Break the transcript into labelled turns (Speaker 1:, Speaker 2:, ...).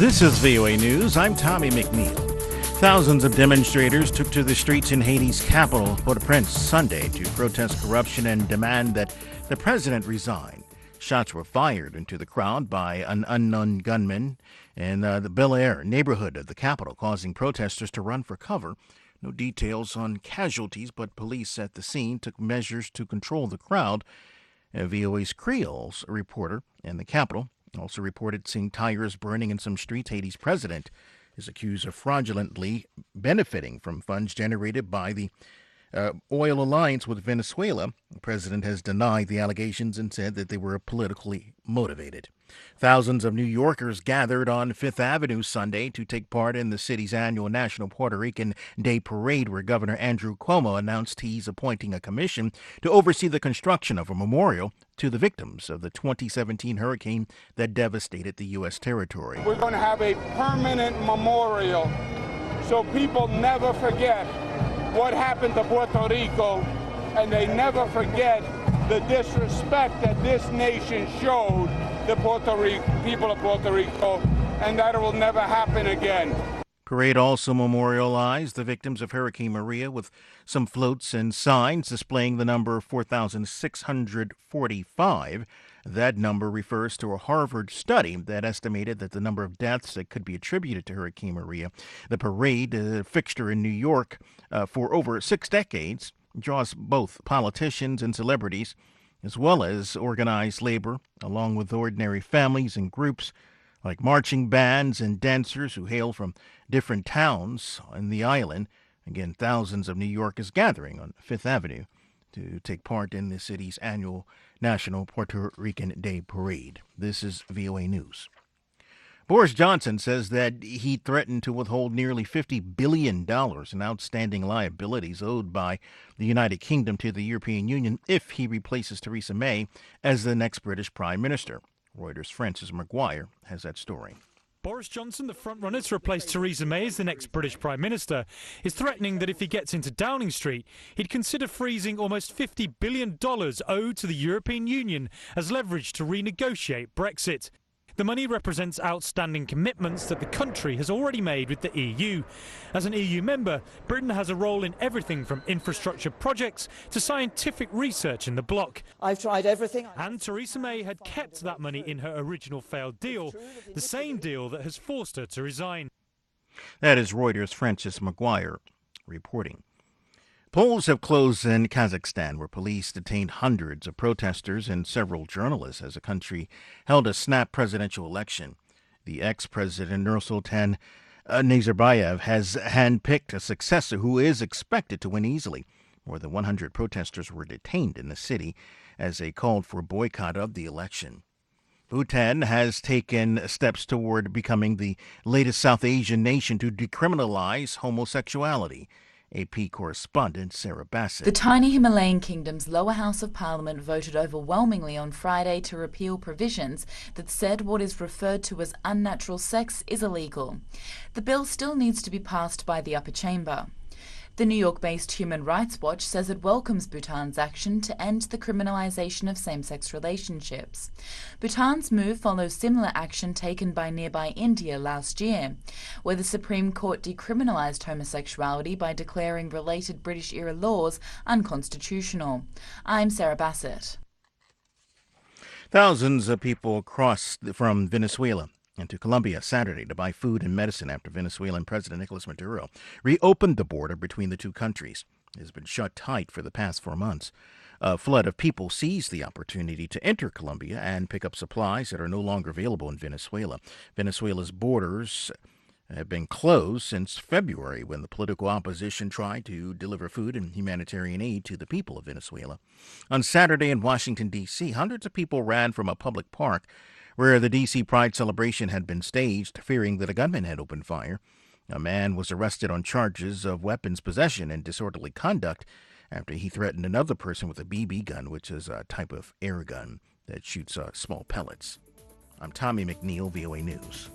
Speaker 1: This is VOA News. I'm Tommy McNeil. Thousands of demonstrators took to the streets in Haiti's capital, Port-au-Prince, Sunday to protest corruption and demand that the president resign. Shots were fired into the crowd by an unknown gunman in the Bel Air neighborhood of the capital, causing protesters to run for cover. No details on casualties, but police at the scene took measures to control the crowd. VOA's Creole's reporter in the capital also reported seeing tires burning in some streets. Haiti's president is accused of fraudulently benefiting from funds generated by the oil alliance with Venezuela. The president has denied the allegations and said that they were politically motivated. Thousands of New Yorkers gathered on Fifth Avenue Sunday to take part in the city's annual National Puerto Rican Day Parade, where Governor Andrew Cuomo announced he's appointing a commission to oversee the construction of a memorial to the victims of the 2017 hurricane that devastated the U.S. territory.
Speaker 2: We're going to have a permanent memorial so people never forget what happened to Puerto Rico, and they never forget the disrespect that this nation showed the people of Puerto Rico, and that it will never happen again.
Speaker 1: Parade also memorialized the victims of Hurricane Maria with some floats and signs displaying the number 4,645. That number refers to a Harvard study that estimated that the number of deaths that could be attributed to Hurricane Maria. The parade, a fixture in New York for over 6 decades, draws both politicians and celebrities, as well as organized labor, along with ordinary families and groups like marching bands and dancers who hail from different towns on the island. Again, thousands of New Yorkers gathering on Fifth Avenue to take part in the city's annual National Puerto Rican Day Parade. This is VOA News. Boris Johnson says that he threatened to withhold nearly $50 billion in outstanding liabilities owed by the United Kingdom to the European Union if he replaces Theresa May as the next British Prime Minister. Reuters' Francis McGuire has that story.
Speaker 3: Boris Johnson, the frontrunner to replace Theresa May as the next British Prime Minister, is threatening that if he gets into Downing Street, he'd consider freezing almost $50 billion owed to the European Union as leverage to renegotiate Brexit. The money represents outstanding commitments that the country has already made with the EU. As an EU member, Britain has a role in everything from infrastructure projects to scientific research in the bloc.
Speaker 4: I've tried everything.
Speaker 3: And Theresa May had kept that money in her original failed deal, the same deal that has forced her to resign.
Speaker 1: That is Reuters' Francis McGuire reporting. Polls have closed in Kazakhstan, where police detained hundreds of protesters and several journalists as the country held a snap presidential election. The ex-president Nursultan Nazarbayev has handpicked a successor who is expected to win easily. More than 100 protesters were detained in the city as they called for a boycott of the election. Bhutan has taken steps toward becoming the latest South Asian nation to decriminalize homosexuality. AP correspondent Sarah Bassett.
Speaker 5: The tiny Himalayan kingdom's lower house of parliament voted overwhelmingly on Friday to repeal provisions that said what is referred to as unnatural sex is illegal. The bill still needs to be passed by the upper chamber. The New York-based Human Rights Watch says it welcomes Bhutan's action to end the criminalization of same-sex relationships. Bhutan's move follows similar action taken by nearby India last year, where the Supreme Court decriminalized homosexuality by declaring related British-era laws unconstitutional. I'm Sarah Bassett.
Speaker 1: Thousands of people crossed from Venezuela into Colombia Saturday to buy food and medicine after Venezuelan President Nicolas Maduro reopened the border between the two countries. It has been shut tight for the past 4 months. A flood of people seized the opportunity to enter Colombia and pick up supplies that are no longer available in Venezuela. Venezuela's borders have been closed since February, when the political opposition tried to deliver food and humanitarian aid to the people of Venezuela. On Saturday in Washington, D.C., hundreds of people ran from a public park where the D.C. Pride celebration had been staged, fearing that a gunman had opened fire. A man was arrested on charges of weapons possession and disorderly conduct after he threatened another person with a BB gun, which is a type of air gun that shoots small pellets. I'm Tommy McNeil, VOA News.